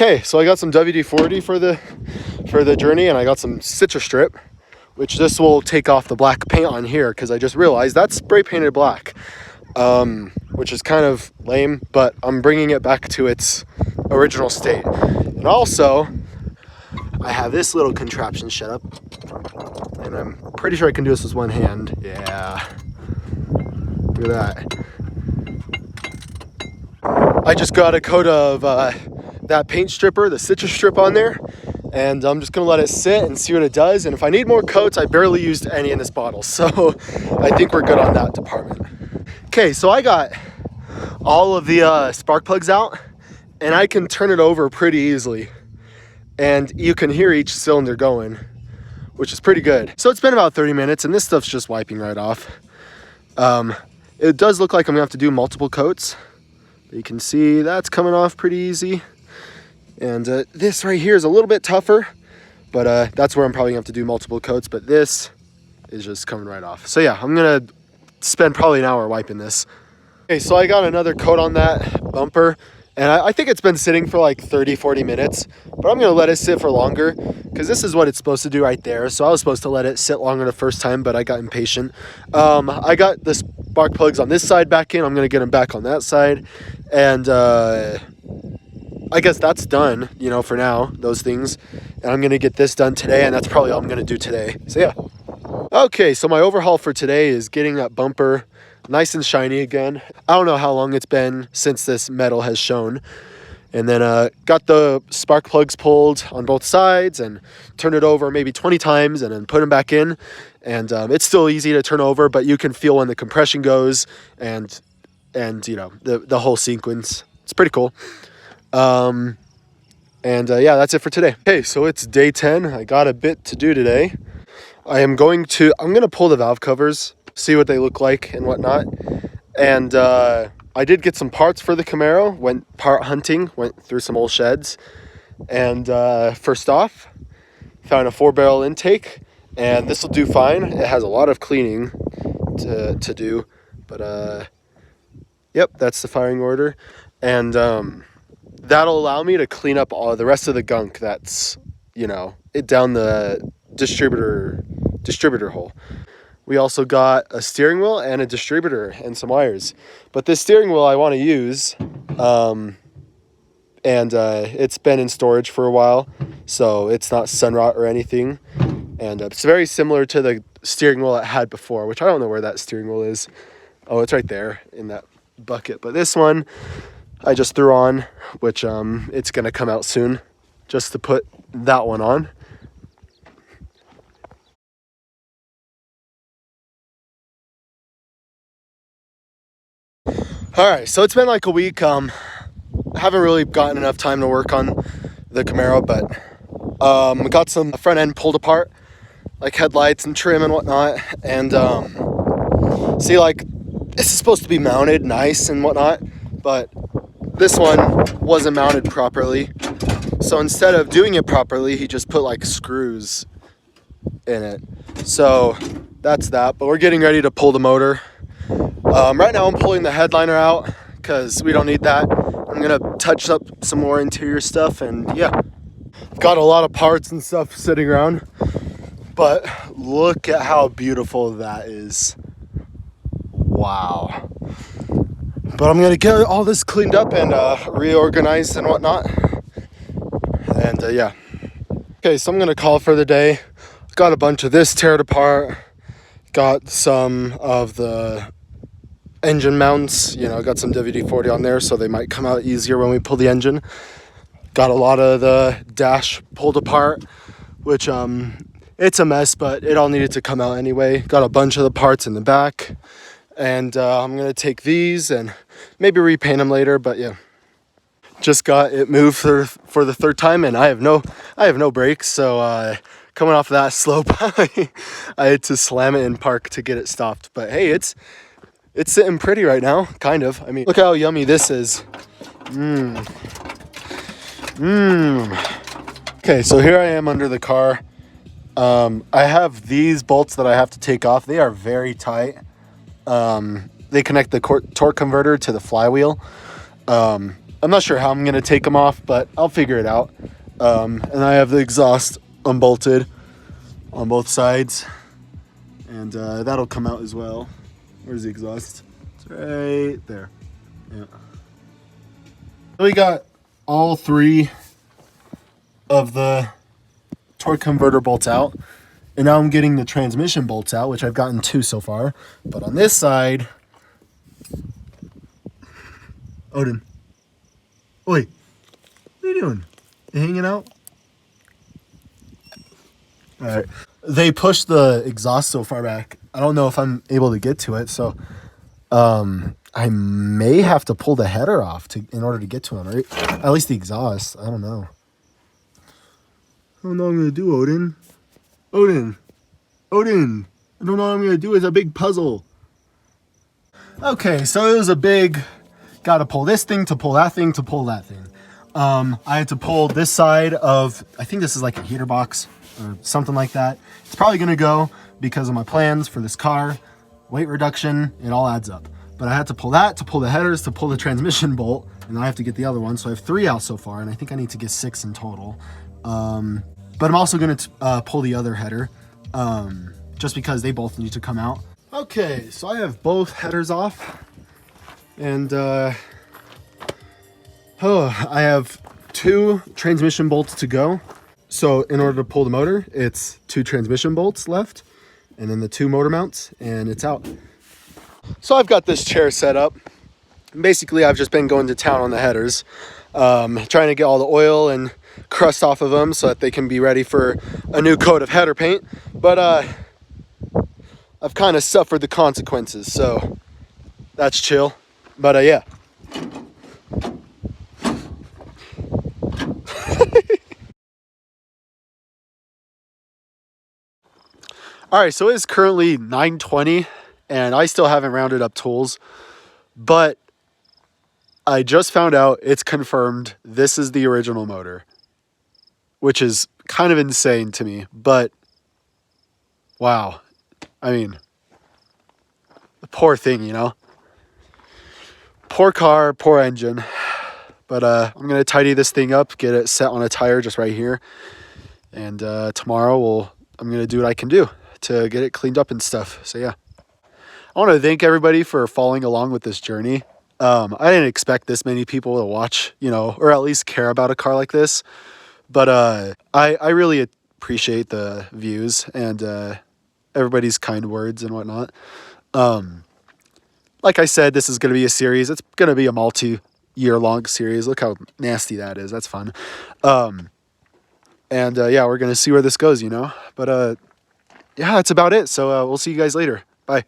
Okay, so I got some WD-40 for the journey, and I got some citrus strip, which this will take off the black paint on here, because I just realized that's spray painted black, which is kind of lame, but I'm bringing it back to its original state. And also, I have this little contraption set up, and I'm pretty sure I can do this with one hand. Yeah, look at that. I just got a coat of that paint stripper, the citrus strip on there, and I'm just gonna let it sit and see what it does. And if I need more coats, I barely used any in this bottle, so I think we're good on that department. Okay, so I got all of the spark plugs out, and I can turn it over pretty easily, and you can hear each cylinder going, which is pretty good. So it's been about 30 minutes, and this stuff's just wiping right off. It does look like I'm gonna have to do multiple coats. You can see that's coming off pretty easy. And this right here is a little bit tougher, but that's where I'm probably gonna have to do multiple coats, but this is just coming right off. So yeah, I'm gonna spend probably an hour wiping this. Okay, so I got another coat on that bumper, and I think it's been sitting for like 30-40 minutes, but I'm gonna let it sit for longer, because this is what it's supposed to do right there. So I was supposed to let it sit longer the first time, but I got impatient. I got the spark plugs on this side back in. I'm gonna get them back on that side, and I guess that's done, you know, for now, those things. And I'm gonna get this done today, and that's probably all I'm gonna do today. So yeah. Okay, so my overhaul for today is getting that bumper nice and shiny again. I don't know how long it's been since this metal has shown. And then got the spark plugs pulled on both sides and turned it over maybe 20 times and then put them back in. And it's still easy to turn over, but you can feel when the compression goes and you know, the whole sequence. It's pretty cool. Yeah, that's it for today. Okay, so it's day 10. I got a bit to do today. I'm going to pull the valve covers, see what they look like and whatnot. And I did get some parts for the Camaro, went part hunting, went through some old sheds. And first off, found a 4-barrel intake, and this will do fine. It has a lot of cleaning to do, but yep, that's the firing order. And that'll allow me to clean up all the rest of the gunk that's, you know, down the distributor hole. We also got a steering wheel and a distributor and some wires. But this steering wheel I want to use, and it's been in storage for a while, so it's not sun rot or anything. And it's very similar to the steering wheel I had before, which I don't know where that steering wheel is. Oh, it's right there in that bucket. But this one I just threw on, which it's gonna come out soon, just to put that one on. All right, so it's been like a week. I haven't really gotten enough time to work on the Camaro, but got some front end pulled apart, like headlights and trim and whatnot. And see, like, this is supposed to be mounted nice and whatnot, but this one wasn't mounted properly. So instead of doing it properly, he just put like screws in it. So that's that, but we're getting ready to pull the motor. Right now I'm pulling the headliner out because we don't need that. I'm gonna touch up some more interior stuff, and yeah, got a lot of parts and stuff sitting around, but look at how beautiful that is. Wow. But I'm gonna get all this cleaned up and reorganized and whatnot, and yeah. Okay, so I'm gonna call for the day. Got a bunch of this teared apart, got some of the engine mounts, you know, got some WD-40 on there so they might come out easier when we pull the engine. Got a lot of the dash pulled apart, which it's a mess, but it all needed to come out anyway. Got a bunch of the parts in the back, and I'm gonna take these and maybe repaint them later, but yeah. Just got it moved for the third time, and I have no brakes, so coming off of that slope I had to slam it in park to get it stopped. But hey, it's sitting pretty right now, kind of. I mean, look how yummy this is. Okay, so here I am under the car. I have these bolts that I have to take off. They are very tight. They connect the torque converter to the flywheel. I'm not sure how I'm gonna take them off, but I'll figure it out. And I have the exhaust unbolted on both sides, and that'll come out as well. Where's the exhaust? It's right there. Yeah. So we got all 3 of the torque converter bolts out, and now I'm getting the transmission bolts out, which I've gotten 2 so far. But on this side, Odin, oi, what are you doing? You hanging out? All right. They pushed the exhaust so far back. I don't know if I'm able to get to it, so I may have to pull the header off in order to get to him, right? At least the exhaust. I don't know. I don't know what I'm gonna do, Odin. Odin. I don't know what I'm gonna do. It's a big puzzle. Okay, so it was a big. Got to pull this thing to pull that thing to pull that thing. I had to pull this side of. I think this is like a heater box or something like that. It's probably gonna go because of my plans for this car, weight reduction. It all adds up. But I had to pull that to pull the headers to pull the transmission bolt, and then I have to get the other one. So I have 3 out so far, and I think I need to get 6 in total. But I'm also going to pull the other header just because they both need to come out. Okay, so I have both headers off, and I have 2 transmission bolts to go. So in order to pull the motor, it's 2 transmission bolts left, and then the 2 motor mounts, and it's out. So I've got this chair set up. Basically, I've just been going to town on the headers, trying to get all the oil and crust off of them so that they can be ready for a new coat of header paint. But I've kind of suffered the consequences, so that's chill. But yeah. All right, so it is currently 9:20, and I still haven't rounded up tools, but I just found out it's confirmed this is the original motor, which is kind of insane to me, but wow. I mean, the poor thing, you know? Poor car, poor engine. But I'm going to tidy this thing up, get it set on a tire just right here. And tomorrow I'm going to do what I can do to get it cleaned up and stuff. So yeah. I want to thank everybody for following along with this journey. I didn't expect this many people to watch, you know, or at least care about a car like this. But I really appreciate the views and everybody's kind words and whatnot. Like I said, this is going to be a series. It's going to be a multi-year long series. Look how nasty that is. That's fun. And yeah, we're going to see where this goes, you know. But yeah, that's about it. So we'll see you guys later. Bye.